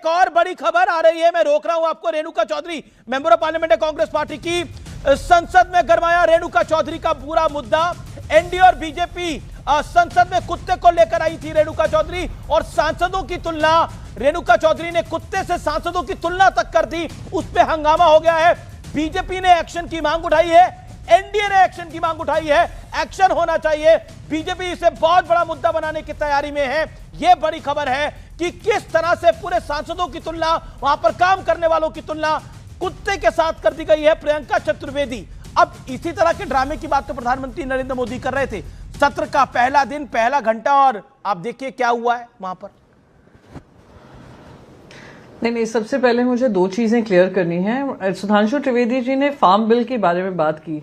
एक और बड़ी खबर आ रही है, मैं रोक रहा हूं आपको। Renuka Chaudhary member of parliament है कांग्रेस पार्टी की, संसद में गरमाया रेणुका चौधरी का पूरा मुद्दा। एनडीए और बीजेपी संसद में कुत्ते को लेकर आई थी रेणुका चौधरी, और सांसदों की तुलना, रेणुका चौधरी ने कुत्ते से सांसदों की तुलना तक कर दी। उस पर हंगामा हो गया है। बीजेपी ने एक्शन की मांग उठाई है, एनडीए ने एक्शन की मांग उठाई है। एक्शन होना चाहिए। बीजेपी इसे बहुत बड़ा मुद्दा बनाने की तैयारी में है। यह बड़ी खबर है कि किस तरह से पूरे सांसदों की तुलना, वहां पर काम करने वालों की तुलना कुत्ते के साथ कर दी गई है। प्रियंका चतुर्वेदी, अब इसी तरह के ड्रामे की बात तो प्रधानमंत्री नरेंद्र मोदी कर रहे थे। सत्र का पहला दिन, पहला घंटा, और आप देखिए क्या हुआ है वहां पर। नहीं, सबसे पहले मुझे दो चीजें क्लियर करनी है। सुधांशु त्रिवेदी जी ने फार्म बिल के बारे में बात की।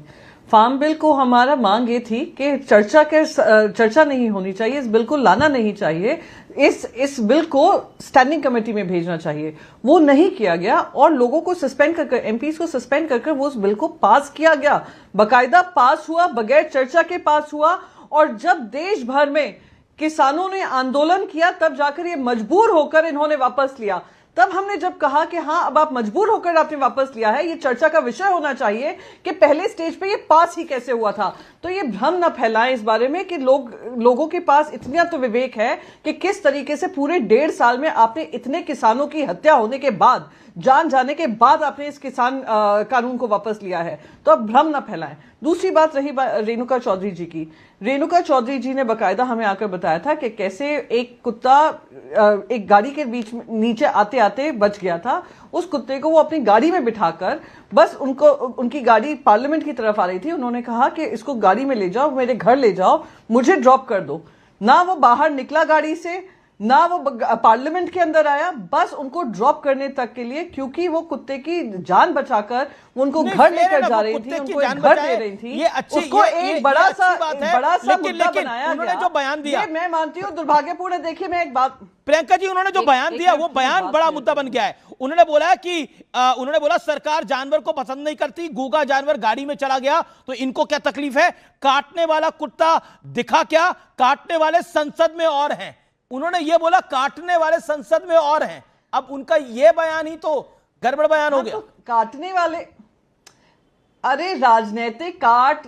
फार्म बिल को हमारा मांग ये थी कि चर्चा नहीं होनी चाहिए, इस बिल को लाना नहीं चाहिए, इस बिल को स्टैंडिंग कमेटी में भेजना चाहिए। वो नहीं किया गया और लोगों को सस्पेंड कर, एमपीज को सस्पेंड कर वो उस बिल को पास किया गया। बकायदा पास हुआ, बगैर चर्चा के पास हुआ। और जब देश भर में किसानों ने आंदोलन किया, तब जाकर ये मजबूर होकर इन्होंने वापस लिया। तब हमने जब कहा कि हाँ, अब आप मजबूर होकर आपने वापस लिया है, ये चर्चा का विषय होना चाहिए कि पहले स्टेज पे ये पास ही कैसे हुआ था। तो ये भ्रम न फैलाएं इस बारे में कि लोगों के पास इतना तो विवेक है कि किस तरीके से पूरे 1.5 साल में आपने इतने किसानों की हत्या होने के बाद, जान जाने के बाद आपने इस किसान कानून को वापस लिया है। तो अब भ्रम न फैलाएं। दूसरी बात रही रेणुका चौधरी जी की। रेणुका चौधरी जी ने बकायदा हमें आकर बताया था कि कैसे एक कुत्ता एक गाड़ी के बीच में नीचे आते आते बच गया था। उस कुत्ते को वो अपनी गाड़ी में बिठाकर, बस उनकी गाड़ी पार्लियामेंट की तरफ आ रही थी, उन्होंने कहा कि इसको गाड़ी में ले जाओ, मेरे घर ले जाओ, मुझे ड्रॉप कर दो। ना वो बाहर निकला गाड़ी से, ना वो पार्लियामेंट के अंदर आया, बस उनको ड्रॉप करने तक के लिए, क्योंकि वो कुत्ते की जान बचाकर वो उनको घर लेकर जा रही थी, उनको एक घर दे रही थी। उसको एक बड़ा सा मुद्दा बनाया उन्होंने जो बयान दिया, मैं मानती हूँ दुर्भाग्यपूर्ण है। देखिए, मैं एक बात, प्रियंका जी, उन्होंने जो बयान दिया वो बयान बड़ा मुद्दा बन गया है। उन्होंने बोला कि उन्होंने बोला सरकार जानवर को पसंद नहीं करती, गूंगा जानवर गाड़ी में चला गया तो इनको क्या तकलीफ है। काटने वाला कुत्ता दिखा क्या, काटने वाले संसद में और हैं। उन्होंने ये बोला काटने वाले संसद में और हैं। अब उनका ये बयान ही तो गड़बड़ बयान हो गया। तो काटने वाले, अरे राजनीतिक काट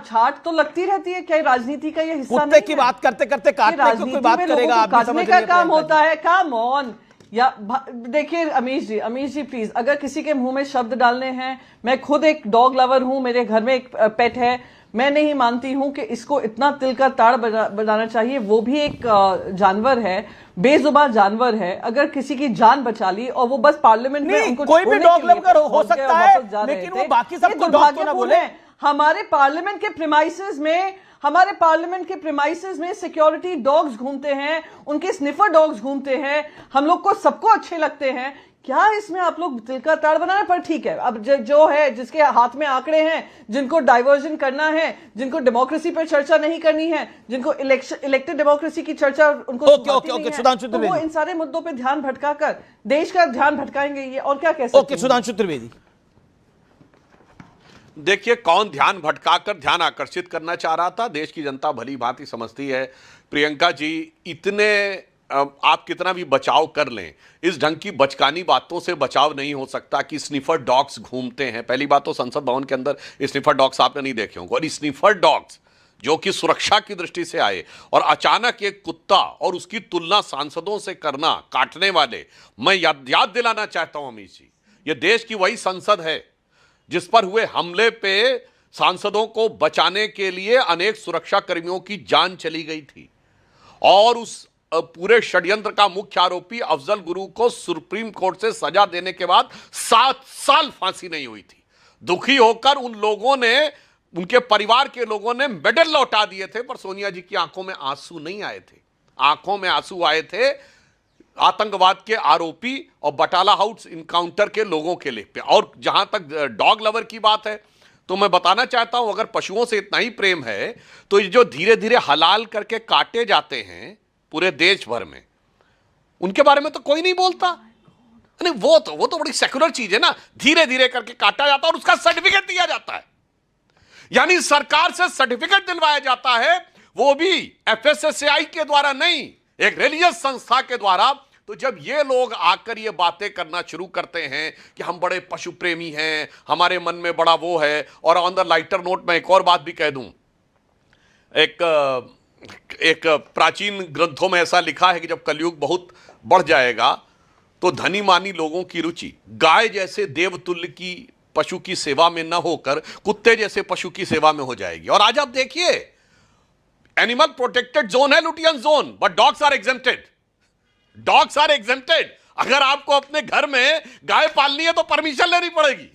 छाट तो लगती रहती है, क्या राजनीति का ये हिस्सा नहीं है? कुत्ते की बात करते करते काटने की कोई बात करेगा, आप काटने का काम होता है। Come on. या देखिए अमीश जी प्लीज, अगर किसी के मुंह में शब्द डालने हैं, मैं खुद एक डॉग लवर हूं, मेरे घर में एक पेट है, मैं नहीं मानती हूं कि इसको इतना तिल का ताड़ बनाना चाहिए। वो भी एक जानवर है, बेजुबान जानवर है। अगर किसी की जान बचा ली और वो बस पार्लियामेंट में उनको कोई भी डॉग लवर हो सकता है, लेकिन वो बाकी सबको डॉग तो ना बोले। हमारे पार्लियामेंट के प्रीमाइसेस में सिक्योरिटी डॉग्स घूमते हैं, उनके स्निफर डॉग्स घूमते हैं, हम लोग को सबको अच्छे लगते हैं। क्या इसमें आप लोग दिल का ताड़ बनाना? पर ठीक है, अब जो है, जिसके हाथ में आंकड़े हैं, जिनको डाइवर्जन करना है, जिनको डेमोक्रेसी पर चर्चा नहीं करनी है, जिनको इलेक्टेड डेमोक्रेसी की चर्चा उनको तो वो इन सारे मुद्दों पे ध्यान भटकाकर देश का ध्यान भटकाएंगे। ये और क्या कह सकते हैं? सुधांशु त्रिवेदी, देखिए, कौन ध्यान भटकाकर ध्यान आकर्षित करना चाह रहा था, देश की जनता भली भांति समझती है। प्रियंका जी, इतने आप कितना भी बचाव कर लें, इस ढंग की बचकानी बातों से बचाव नहीं हो सकता कि स्निफर डॉग्स घूमते हैं। पहली बात तो संसद भवन के अंदर स्निफर डॉग्स आपने नहीं देखे होंगे, और स्निफर डॉग्स जो कि सुरक्षा की दृष्टि से आए, और अचानक एक कुत्ता और उसकी तुलना सांसदों से करना, काटने वाले। मैं याद दिलाना चाहता हूं अमीश जी, यह देश की वही संसद है जिस पर हुए हमले पे सांसदों को बचाने के लिए अनेक सुरक्षा कर्मियों की जान चली गई थी, और उस पूरे षड्यंत्र का मुख्य आरोपी अफजल गुरु को सुप्रीम कोर्ट से सजा देने के बाद 7 साल फांसी नहीं हुई थी। दुखी होकर उन लोगों ने, उनके परिवार के लोगों ने मेडल लौटा दिए थे, पर सोनिया जी की आंखों में आंसू नहीं आए थे। आंखों में आंसू आए थे आतंकवाद के आरोपी और बटाला हाउस इनकाउंटर के लोगों के लिए। और जहां तक डॉग लवर की बात है, तो मैं बताना चाहता हूं, अगर पशुओं से इतना ही प्रेम है तो ये जो धीरे धीरे हलाल करके काटे जाते हैं पूरे देश भर में, उनके बारे में तो कोई नहीं बोलता। नहीं, वो तो बड़ी सेक्युलर चीज है ना, धीरे धीरे करके काटा जाता है और उसका सर्टिफिकेट दिया जाता है, यानी सरकार से सर्टिफिकेट दिलवाया जाता है, वो भी एफएसएसएआई के द्वारा नहीं, एक रिलीजियस संस्था के द्वारा। तो जब ये लोग आकर ये बातें करना शुरू करते हैं कि हम बड़े पशु प्रेमी हैं, हमारे मन में बड़ा वो है, और ऑन द लाइटर नोट मैं एक और बात भी कह दूं, एक प्राचीन ग्रंथों में ऐसा लिखा है कि जब कलयुग बहुत बढ़ जाएगा तो धनी मानी लोगों की रुचि गाय जैसे देवतुल्य की पशु की सेवा में न होकर कुत्ते जैसे पशु की सेवा में हो जाएगी। और आज आप देखिए, एनिमल प्रोटेक्टेड जोन है Lutyens zone, but dogs are exempted. Dogs are exempted. अगर आपको अपने घर में गाय पालनी है तो परमिशन लेनी पड़ेगी,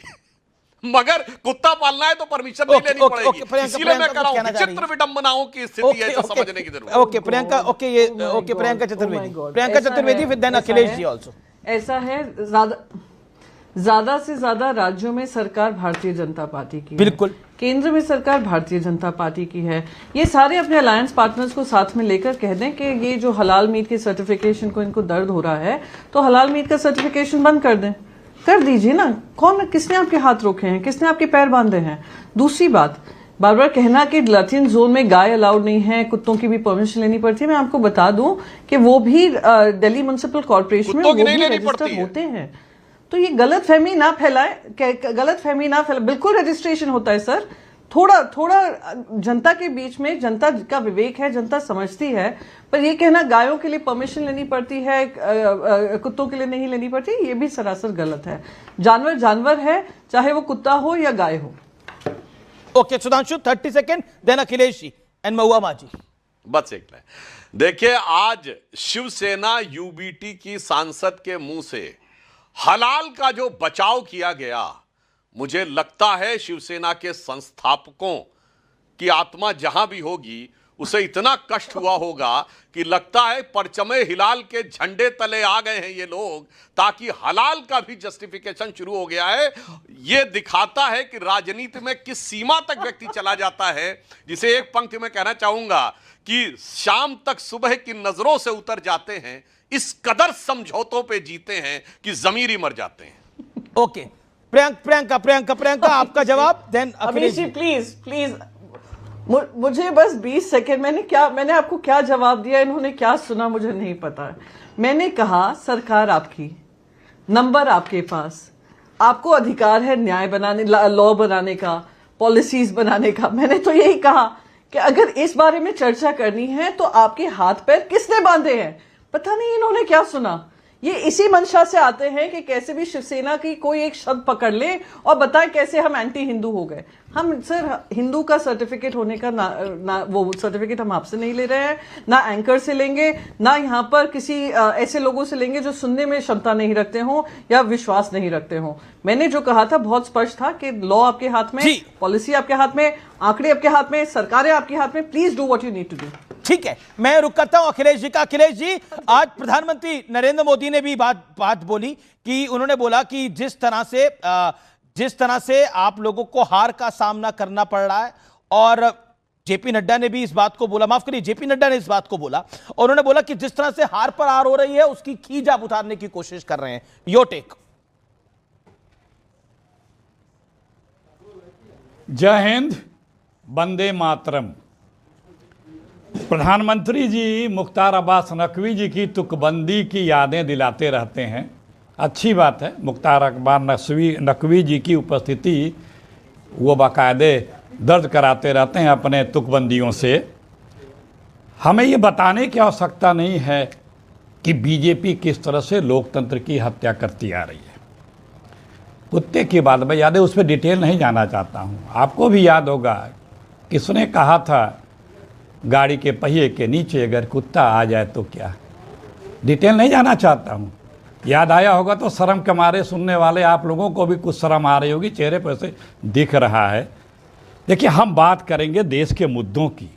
मगर कुत्ता पालना है तो परमिशन नहीं लेनी पड़ेगी। इसीलिए मैं कह रहा हूं विचित्र विडंबनाओं की स्थिति है जो समझने की जरूरत है। ओके प्रियंका, ओके प्रियंका चतुर्वेदी, फिर देन अखिलेश जी आल्सो। ऐसा है, ज्यादा से ज्यादा राज्यों में सरकार भारतीय जनता पार्टी की है। बिल्कुल। केंद्र में सरकार भारतीय जनता पार्टी की है। ये सारे अपने अलायंस पार्टनर्स को साथ में लेकर कह दें कि ये जो हलाल मीट के सर्टिफिकेशन को इनको दर्द हो रहा है, तो हलाल मीट का सर्टिफिकेशन बंद कर दें, कर दीजिए ना। किसने आपके हाथ रोके हैं, किसने आपके पैर बांधे हैं? दूसरी बात, बार बार कहना कि लुटियन जोन में गाय अलाउड नहीं है, कुत्तों की भी परमिशन लेनी पड़ती है। मैं आपको बता दूं कि वो भी दिल्ली म्युनिसिपल कॉर्पोरेशन में वो भी रजिस्टर होते हैं। तो ये गलतफहमी ना फैलाए, बिल्कुल रजिस्ट्रेशन होता है सर। थोड़ा जनता के बीच में, जनता का विवेक है, जनता समझती है, पर ये कहना गायों के लिए परमिशन लेनी पड़ती है, कुत्तों के लिए नहीं लेनी पड़ती, ये भी सरासर गलत है। जानवर है, चाहे वो कुत्ता हो या गाय हो। Okay Sudhanshu, 30 second, then Akhilesh ji and Mahua Maji. बस एक है, देखिए आज शिवसेना यूबीटी की सांसद के मुंह से हलाल का जो बचाव किया गया, मुझे लगता है शिवसेना के संस्थापकों की आत्मा जहां भी होगी उसे इतना कष्ट हुआ होगा कि लगता है परचमे हिलाल के झंडे तले आ गए हैं ये लोग, ताकि हलाल का भी जस्टिफिकेशन शुरू हो गया है। ये दिखाता है कि राजनीति में किस सीमा तक व्यक्ति चला जाता है, जिसे एक पंक्ति में कहना चाहूंगा कि शाम तक सुबह की नजरों से उतर जाते हैं, इस कदर समझौतों पे जीते हैं कि जमीर ही मर जाते हैं। ओके प्रियंका आपका जवाब, देन अखिलेश जी। प्लीज मुझे बस 20 सेकेंड, मैंने आपको क्या जवाब दिया, इन्होंने क्या सुना मुझे नहीं पता। मैंने कहा सरकार आपकी, नंबर आपके पास, आपको अधिकार है न्याय बनाने, लॉ बनाने का, पॉलिसीज बनाने का। मैंने तो यही कहा कि अगर इस बारे में चर्चा करनी है तो आपके हाथ पैर किसने बांधे हैं? पता नहीं इन्होंने क्या सुना। ये इसी मंशा से आते हैं कि कैसे भी शिवसेना की कोई एक शब्द पकड़ ले और बताएं कैसे हम एंटी हिंदू हो गए। हम सर हिंदू का सर्टिफिकेट होने का वो सर्टिफिकेट हम आपसे नहीं ले रहे हैं, ना एंकर से लेंगे, ना यहाँ पर किसी ऐसे लोगों से लेंगे जो सुनने में क्षमता नहीं रखते हो या विश्वास नहीं रखते हो। मैंने जो कहा था बहुत स्पष्ट था कि लॉ आपके हाथ में, पॉलिसी आपके हाथ में, आंकड़े आपके हाथ में, सरकारें आपके हाथ में। Please do what you need to do. ठीक है, मैं रुक करता हूं अखिलेश जी का। अखिलेश जी, आज प्रधानमंत्री नरेंद्र मोदी ने भी बात बोली कि उन्होंने बोला कि जिस तरह से आप लोगों को हार का सामना करना पड़ रहा है, और जेपी नड्डा ने भी इस बात को बोला, माफ करिए जेपी नड्डा ने इस बात को बोला, और उन्होंने बोला कि जिस तरह से हार पर हार हो रही है उसकी खींच आप उतारने की कोशिश कर रहे हैं। Your take. जय हिंद, वंदे मातरम। प्रधानमंत्री जी मुख्तार अब्बास नकवी जी की तुकबंदी की यादें दिलाते रहते हैं। अच्छी बात है, मुख्तार अब्बास नकवी जी की उपस्थिति वो बाकायदे दर्ज कराते रहते हैं अपने तुकबंदियों से। हमें ये बताने की आवश्यकता नहीं है कि बीजेपी किस तरह से लोकतंत्र की हत्या करती आ रही है। कुत्ते की बात मैं याद है, उस पर डिटेल नहीं जाना चाहता हूँ। आपको भी याद होगा किसने कहा था गाड़ी के पहिए के नीचे अगर कुत्ता आ जाए तो क्या। डिटेल नहीं जाना चाहता हूँ। याद आया होगा तो शर्म के मारे सुनने वाले आप लोगों को भी कुछ शर्म आ रही होगी, चेहरे पर से दिख रहा है। देखिए, हम बात करेंगे देश के मुद्दों की।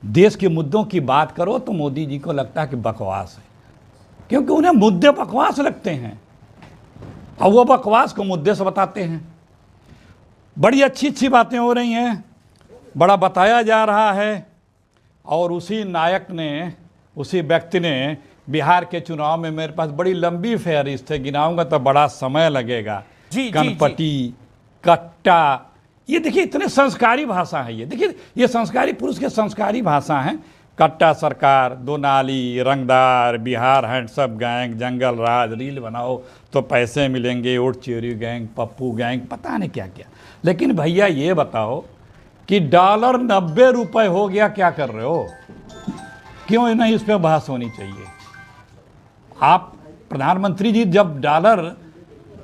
देश के मुद्दों की बात करो तो मोदी जी को लगता है कि बकवास है, क्योंकि उन्हें मुद्दे बकवास लगते हैं और वो बकवास को मुद्दे से बताते हैं। बड़ी अच्छी अच्छी बातें हो रही हैं, बड़ा बताया जा रहा है, और उसी नायक ने, उसी व्यक्ति ने बिहार के चुनाव में, मेरे पास बड़ी लंबी फहरिस्त है, गिनाऊंगा तो बड़ा समय लगेगा। कनपटी, कट्टा, ये देखिए इतने संस्कारी भाषा है। ये देखिए, ये संस्कारी पुरुष के संस्कारी भाषा है। कट्टा सरकार, दो नाली, रंगदार, बिहार हैंडसम गैंग, जंगल राज, रील बनाओ तो पैसे मिलेंगे, ओट चोरी गैंग, पप्पू गैंग, पता नहीं क्या क्या। लेकिन भैया ये बताओ कि डॉलर 90 रुपए हो गया, क्या कर रहे हो? क्यों नहीं इस पर बहस होनी चाहिए? आप प्रधानमंत्री जी जब डॉलर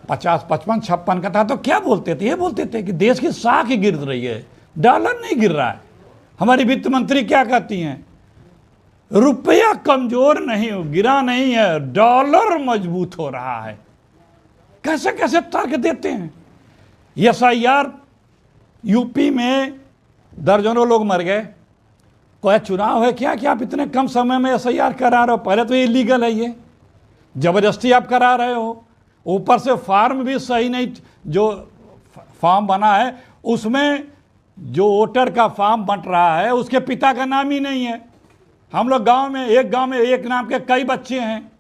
50, 55, 56 का था तो क्या बोलते थे? ये बोलते थे कि देश की साख गिर रही है, डॉलर नहीं गिर रहा है। हमारी वित्त मंत्री क्या कहती हैं? रुपया कमजोर नहीं गिरा नहीं है, डॉलर मजबूत हो रहा है। कैसे कैसे तर्क देते हैं। एसआईआर यूपी में दर्जनों लोग मर गए। कोई चुनाव है क्या कि आप इतने कम समय में एसआईआर करा रहे हो? पहले तो ये इलीगल है, ये जबरदस्ती आप करा रहे हो। ऊपर से फार्म भी सही नहीं, जो फॉर्म बना है उसमें जो वोटर का फॉर्म बंट रहा है उसके पिता का नाम ही नहीं है। हम लोग गांव में एक नाम के कई बच्चे हैं।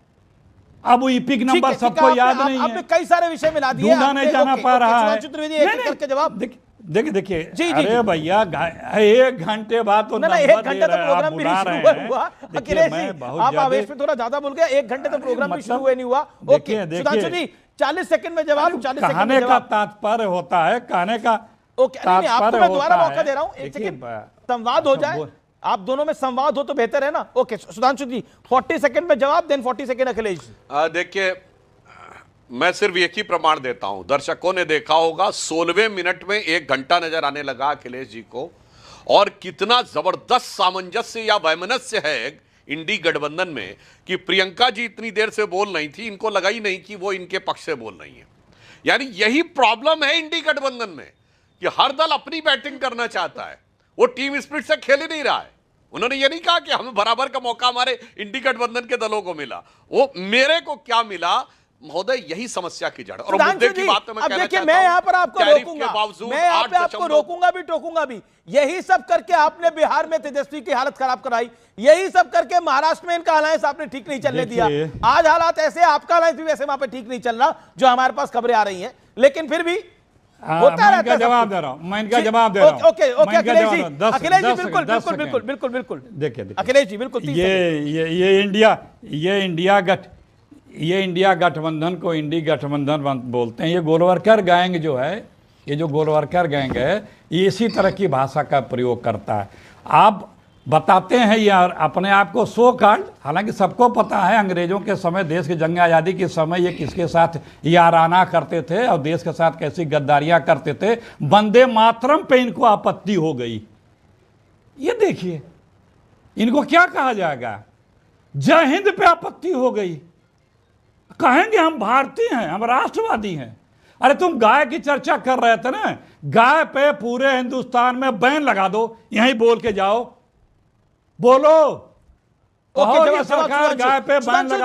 अब वो ईपिक नंबर सबको याद नहीं है। आपने कई सारे विषय मिला दिए, ढूंढा नहीं जाना पा रहा है। जवाब देखिए अरे भैया 1 घंटे बाद तो ना 1 घंटे तो प्रोग्राम भी नहीं शुरू हुआ। अखिलेश जी आप आवेश में थोड़ा ज्यादा बोल गए। 1 घंटे तो प्रोग्राम भी शुरू हुआ नहीं हुआ। ओके सुधांशु जी 40 सेकंड में जवाब। 40 सेकंड कहने का तात्पर्य होता है, कहने का ओके नहीं आपको मैं दोबारा मौका दे रहा हूं। 1 सेकंड संवाद हो जाए, आप दोनों में संवाद हो तो बेहतर है ना। ओके सुधांशु जी 40 सेकंड में जवाब, देन 40 सेकंड अखिलेश जी। देखिए मैं सिर्फ एक ही प्रमाण देता हूं। दर्शकों ने देखा होगा 16वें मिनट में 1 घंटा नजर आने लगा अखिलेश जी को, और कितना जबरदस्त सामंजस्य या वैमनस्य है इंडी गठबंधन में कि प्रियंका जी इतनी देर से बोल रही थी, इनको लगा ही नहीं कि वो इनके पक्ष से बोल रही है। यानी यही प्रॉब्लम है इंडी गठबंधन में कि हर दल अपनी बैटिंग करना चाहता है, वो टीम स्पिरिट से खेल ही नहीं रहा है। उन्होंने ये नहीं कहा कि हमें बराबर का मौका हमारे इंडी गठबंधन के दलों को मिला, वो मेरे को क्या मिला। महोदय यही समस्या की जड़। और मुद्दे की बात मैं कहना चाहता हूं, मैं यहां पर आपको रोकूंगा, मैं यहां पे आपको रोकूंगा भी टोकूंगा भी। यही सब करके आपने बिहार में तेजस्वी की हालत खराब कराई, यही सब करके महाराष्ट्र में इनका अलायंस आपने ठीक नहीं चलने दिया। आज हालात ऐसे, आपका अलायंस भी वैसे वहां पे ठीक नहीं चल रहा जो हमारे पास खबरें आ रही हैं, लेकिन फिर भी होता रहता है। जवाब दे रहा हूं, मैं इनका जवाब दे रहा हूं। ओके अखिलेश जी बिल्कुल बिल्कुल बिल्कुल बिल्कुल बिल्कुल देखिए अखिलेश जी बिल्कुल। ये इंडिया गठबंधन को इंडी गठबंधन बोलते हैं। ये गोलवर्कर गैंग जो है, ये जो गोलवर्कर गैंग है, ये इसी तरह की भाषा का प्रयोग करता है। आप बताते हैं यार अपने आप को सो कॉल्ड, हालांकि सबको पता है अंग्रेजों के समय, देश की जंग आज़ादी के समय ये किसके साथ याराना करते थे और देश के साथ कैसी गद्दारियां करते थे। वंदे मातरम पे इनको आपत्ति हो गई। ये देखिए इनको क्या कहा जाएगा, जय हिंद पे आपत्ति हो गई। कहेंगे हम भारतीय हैं, हम राष्ट्रवादी हैं। अरे तुम गाय की चर्चा कर रहे थे ना, गाय पे पूरे हिंदुस्तान में बैन लगा दो, यहीं बोल के जाओ, बोलो। सरकार गाय पे बैन लगा